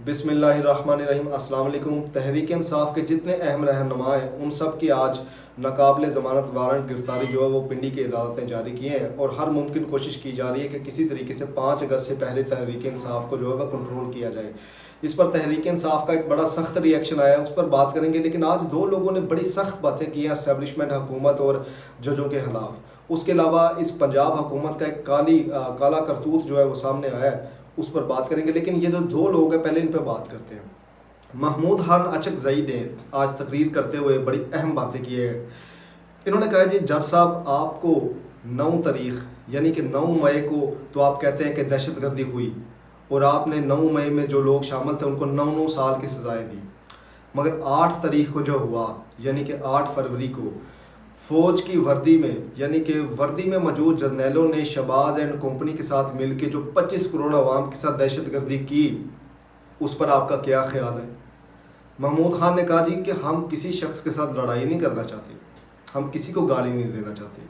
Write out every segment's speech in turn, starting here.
बिस्मिल्लाहिर्रहमानिर्रहीम। अस्सलाम वालेकुम। तहरीक इंसाफ के जितने अहम रहनुमा हैं उन सब की आज नाकाबिल ज़मानत वारंट गिरफ्तारी जो है वो पिंडी की अदालत ने जारी किए हैं और हर मुमकिन कोशिश की जा रही है कि किसी तरीके से 5 अगस्त से पहले तहरीक इंसाफ को जो है वह कंट्रोल किया जाए। इस पर तहरीक इंसाफ का एक बड़ा सख्त रिएक्शन आया है, उस पर बात करेंगे। लेकिन आज दो लोगों ने बड़ी सख्त बातें की हैं एस्टेब्लिशमेंट हुकूमत और जजों के खिलाफ। उसके अलावा इस पंजाब हुकूमत का एक काला करतूत जो है वो सामने आया है, उस पर बात करेंगे। लेकिन ये जो दो लोग हैं पहले इन पर बात करते हैं। महमूद खान अचकज़ई ने आज तकरीर करते हुए बड़ी अहम बातें की है। इन्होंने कहा जी जज साहब, आपको 9 तारीख यानी कि 9 मई को तो आप कहते हैं कि दहशतगर्दी हुई और आपने 9 मई में जो लोग शामिल थे उनको 9 साल की सज़ाएँ दी, मगर 8 तारीख को जो हुआ यानी कि 8 फरवरी को फ़ौज की वर्दी में यानी कि वर्दी में मौजूद जर्नैलों ने शहबाज एंड कंपनी के साथ मिलकर जो 25 करोड़ आवाम के साथ दहशतगर्दी की, उस पर आपका क्या ख्याल है? महमूद खान ने कहा जी कि हम किसी शख्स के साथ लड़ाई नहीं करना चाहते, हम किसी को गाली नहीं देना चाहते,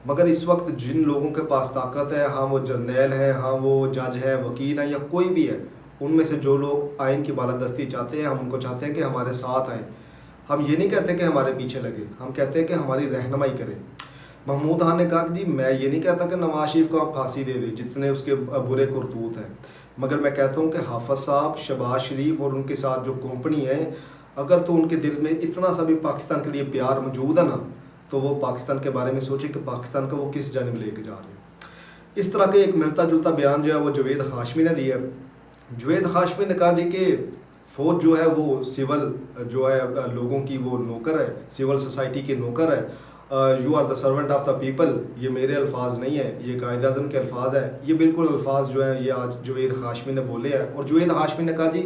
मगर इस वक्त जिन लोगों के पास ताकत है, हाँ वो जर्नैल हैं, हाँ वो जज हैं, वकील हैं या कोई भी है, उनमें से जो लोग आइन की बालादस्ती चाहते हैं हम उनको चाहते हैं कि हमारे साथ आएँ। हम ये नहीं कहते कि हमारे पीछे लगे, हम कहते हैं कि हमारी रहनुमाई करें। महमूद खान ने कहा कि जी मैं ये नहीं कहता कि नवाज शरीफ को आप फांसी दे दें जितने उसके बुरे करतूत हैं, मगर मैं कहता हूँ कि हाफिज़ साहब, शहबाज शरीफ और उनके साथ जो कंपनी है, अगर तो उनके दिल में इतना सा भी पाकिस्तान के लिए प्यार मौजूद है ना, तो वो पाकिस्तान के बारे में सोचे कि पाकिस्तान को वो किस जानिब लेके जा रहे हैं। इस तरह के एक मिलता जुलता बयान जो है वो जवेद हाशमी ने दिया है। जवेद हाशमी ने कहा जी कि फ़ौज जो है वो सिविल जो है लोगों की वो नौकर है, सिविल सोसाइटी के नौकर है। You are the servant of the people, ये मेरे अल्फाज नहीं है, ये कायद अज़म के अल्फाज हैं। ये बिल्कुल अल्फाज जो हैं ये आज जवेद हाशमी ने बोले हैं। और जवेद हाशमी ने कहा जी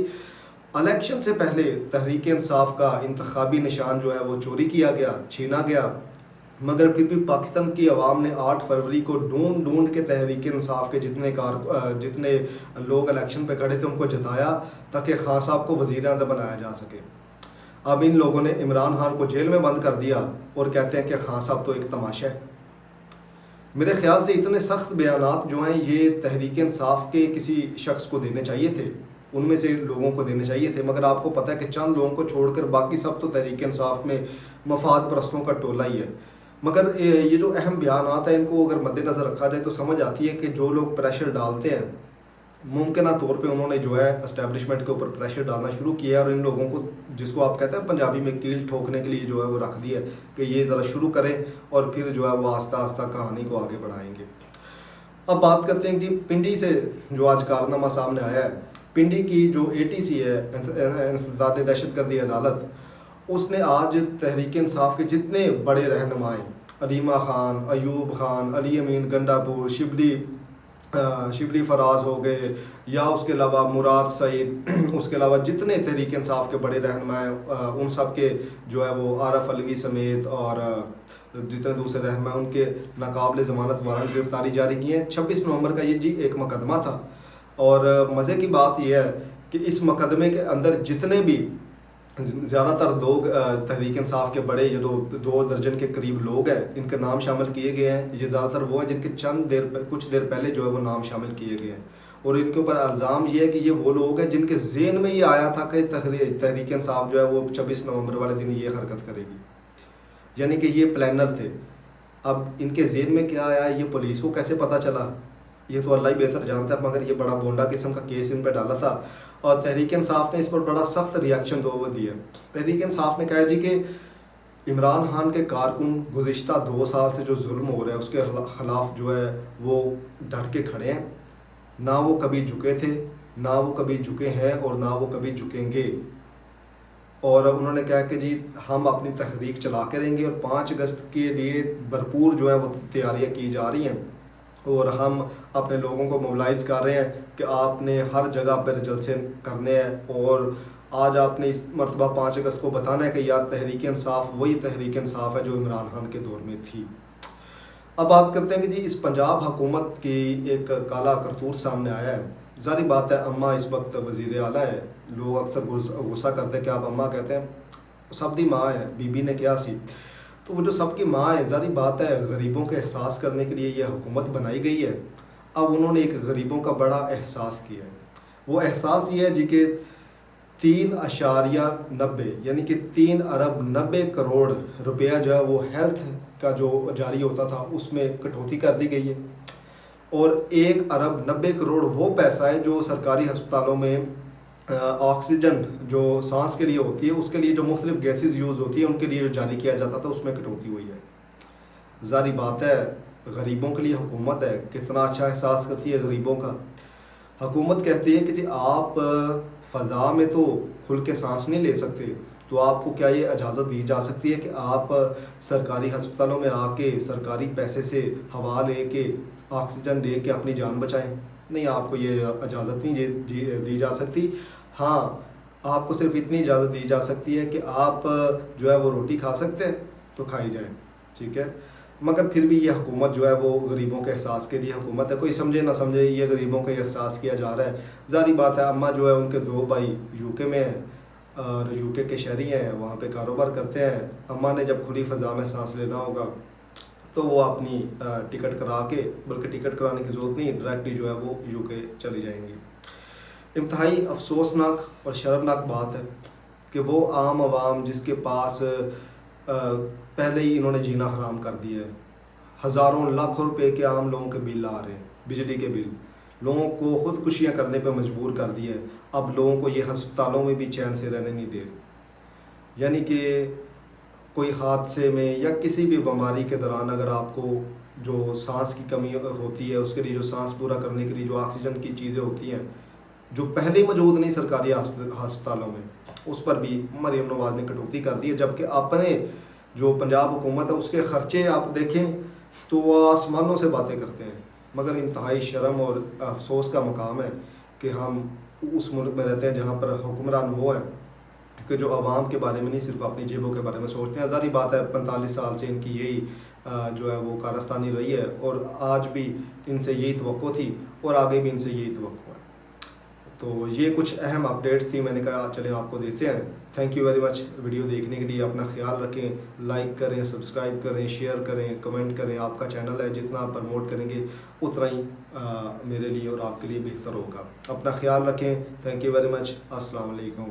इलेक्शन से पहले तहरीक इंसाफ का इंतखाबी निशान जो है वो चोरी किया गया, छीना गया, मगर फिर भी पाकिस्तान की आवाम ने 8 फरवरी को ढूंढ ढूंढ के तहरीक इंसाफ के जितने लोग इलेक्शन पे खड़े थे उनको जिताया ताकि खान साहब को वज़ीर आज़म बनाया जा सके। अब इन लोगों ने इमरान खान को जेल में बंद कर दिया और कहते हैं कि खान साहब तो एक तमाशा है। मेरे ख्याल से इतने सख्त बयानात जो हैं ये तहरीक इंसाफ के किसी शख्स को देने चाहिए थे, उनमें से लोगों को देने चाहिए थे, मगर आपको पता है कि चंद लोगों को छोड़कर बाकी सब तो तहरीक इंसाफ में मफाद परस्तों का टोला ही है। मगर ये जो अहम बयानात हैं इनको अगर मद्देनज़र रखा जाए तो समझ आती है कि जो लोग प्रेशर डालते हैं मुमकिन तौर पे उन्होंने जो है एस्टेब्लिशमेंट के ऊपर प्रेशर डालना शुरू किया और इन लोगों को, जिसको आप कहते हैं पंजाबी में कील ठोकने के लिए जो है वो रख दिया कि ये ज़रा शुरू करें और फिर जो है वो आस्ता आस्ता कहानी को आगे बढ़ाएंगे। अब बात करते हैं कि पिंडी से जो आज कारनामा सामने आया है, पिंडी की जो ATC है इंसदाद दहशतगर्दी अदालत, उसने आज तहरीक इंसाफ के जितने बड़े रहनुमाएँ अलीमा ख़ान, अयूब ख़ान, अली अमीन गंडापुर, शिबली फराज हो गए या उसके अलावा मुराद सईद, उसके अलावा जितने तहरीक इंसाफ के बड़े रहनुमाएँ उन सब के जो है वो आरफ अलवी समेत और जितने दूसरे रहनुमा उनके नाकाबिल ज़मानत वारंट गिरफ्तारी जारी की है। 26 नवंबर का ये जी एक मुकदमा था और मज़े की बात यह है कि इस मुकदमे के अंदर जितने भी ज़्यादातर लोग तहरीक इंसाफ के बड़े ये 2 दर्जन के करीब लोग हैं इनके नाम शामिल किए गए हैं। ये ज़्यादातर वो हैं जिनके कुछ देर पहले जो है वो नाम शामिल किए गए हैं और इनके ऊपर इल्ज़ाम ये है कि ये वो लोग हैं जिनके ज़हन में ये आया था कि तहरीक इंसाफ जो है वो 26 नवंबर वाले दिन ये हरकत करेगी, यानी कि ये प्लानर थे। अब इनके ज़हन में क्या आया, ये पुलिस को कैसे पता चला, ये तो अल्लाह ही बेहतर जानता है, मगर ये बड़ा बोंडा किस्म का केस इन पर डाला था और तहरीक इंसाफ ने इस पर बड़ा सख्त रिएक्शन तो वो दिया। तहरीक इंसाफ ने कहा जी कि इमरान खान के कारकुन गुज़िश्ता 2 साल से जो जुल्म हो रहा है उसके ख़िलाफ़ जो है वो डट के खड़े हैं, ना वो कभी झुके थे, ना वो कभी झुके हैं और ना वो कभी झुकेंगे। और उन्होंने कहा कि जी हम अपनी तहरीक चला के रहेंगे और 5 अगस्त के लिए भरपूर जो है वो तैयारियाँ की जा रही हैं और हम अपने लोगों को मोबिलाइज़ कर रहे हैं कि आपने हर जगह पर जलसे करने हैं और आज आपने इस मरतबा 5 अगस्त को बताना है कि यार तहरीक इंसाफ वही तहरीक इंसाफ है जो इमरान खान के दौर में थी। अब बात करते हैं कि जी इस पंजाब हुकूमत की एक काला करतूत सामने आया है। ज़ाहिर बात है अम्मा इस वक्त वज़ीर आला है, लोग अक्सर गुस्सा करते हैं कि आप अम्मा कहते हैं, सब दी माँ है, बीबी ने क्या सी, तो वो जो सबकी माँ है, ज़ाहिर बात है गरीबों के एहसास करने के लिए ये हुकूमत बनाई गई है। अब उन्होंने एक गरीबों का बड़ा एहसास किया है। वो एहसास ये है जी कि 3.90 یعنی کہ 3 ارب 90 کروڑ روپیہ جو ہے وہ ہیلتھ کا جو جاری ہوتا تھا اس میں کٹوتی کر دی گئی ہے، اور 1 ارب 90 کروڑ وہ پیسہ ہے جو سرکاری ہسپتالوں میں آکسیجن جو سانس کے لیے ہوتی ہے اس کے لیے جو مختلف گیسز یوز ہوتی ہیں ان کے لیے جو جاری کیا جاتا تھا اس میں کٹوتی ہوئی ہے۔ ظاہری بات ہے غریبوں کے لیے حکومت ہے، کتنا اچھا احساس کرتی ہے غریبوں کا۔ حکومت کہتی ہے کہ جی آپ فضا میں تو کھل کے سانس نہیں لے سکتے، تو آپ کو کیا یہ اجازت دی جا سکتی ہے کہ آپ سرکاری ہسپتالوں میں آ کے سرکاری پیسے سے ہوا لے کے آکسیجن لے کے اپنی جان بچائیں؟ نہیں، آپ کو یہ اجازت نہیں دی جا سکتی۔ ہاں، آپ کو صرف اتنی اجازت دی جا سکتی ہے کہ آپ جو ہے وہ روٹی کھا سکتے ہیں تو کھائی جائیں، ٹھیک ہے، مگر پھر بھی یہ حکومت جو ہے وہ غریبوں کے احساس کے لیے حکومت ہے، کوئی سمجھے نہ سمجھے یہ غریبوں کا احساس کیا جا رہا ہے۔ ظاہری بات ہے اماں جو ہے ان کے 2 بھائی یو کے میں ہیں اور یو کے شہری ہیں، وہاں پہ کاروبار کرتے ہیں۔ اماں نے جب کھلی فضا میں سانس لینا ہوگا تو وہ اپنی ٹکٹ کرا کے، بلکہ ٹکٹ کرانے کی ضرورت نہیں، ڈائریکٹلی جو ہے وہ یو کے چلی جائیں گی۔ انتہائی افسوسناک اور شرمناک بات ہے کہ وہ عام عوام جس کے پاس پہلے ہی انہوں نے جینا حرام کر دیا ہے، ہزاروں لاکھوں روپے کے عام لوگوں کے بل آ رہے ہیں، بجلی کے بل، لوگوں کو خودکشیاں کرنے پہ مجبور کر دیا ہے۔ اب لوگوں کو یہ ہسپتالوں میں بھی چین سے رہنے نہیں دے، یعنی کہ کوئی حادثے میں یا کسی بھی بیماری کے دوران اگر آپ کو جو سانس کی کمی ہوتی ہے اس کے لیے جو سانس پورا کرنے کے لیے جو آکسیجن کی چیزیں ہوتی ہیں جو پہلے ہی موجود نہیں سرکاری ہسپتالوں میں، اس پر بھی مریم نواز نے کٹوتی کر دی ہے، جبکہ اپنے جو پنجاب حکومت ہے اس کے خرچے آپ دیکھیں تو وہ آسمانوں سے باتیں کرتے ہیں۔ مگر انتہائی شرم اور افسوس کا مقام ہے کہ ہم اس ملک میں رہتے ہیں جہاں پر حکمران وہ ہیں کہ جو عوام کے بارے میں نہیں صرف اپنی جیبوں کے بارے میں سوچتے ہیں۔ ظاہری بات ہے 45 سال سے ان کی یہی جو ہے وہ کارستانی رہی ہے، اور آج بھی ان سے یہی توقع تھی اور آگے بھی ان سے یہی توقع ہے۔ تو یہ کچھ اہم اپڈیٹس تھی، میں نے کہا چلیں آپ کو دیتے ہیں۔ Thank you very much video دیکھنے کے لیے۔ اپنا خیال رکھیں، لائک کریں، سبسکرائب کریں، شیئر کریں، کمنٹ کریں۔ آپ کا چینل ہے، جتنا آپ پروموٹ کریں گے اتنا ہی میرے لیے اور آپ کے لیے بہتر ہوگا۔ اپنا خیال رکھیں۔ Thank you very much. السلام علیکم۔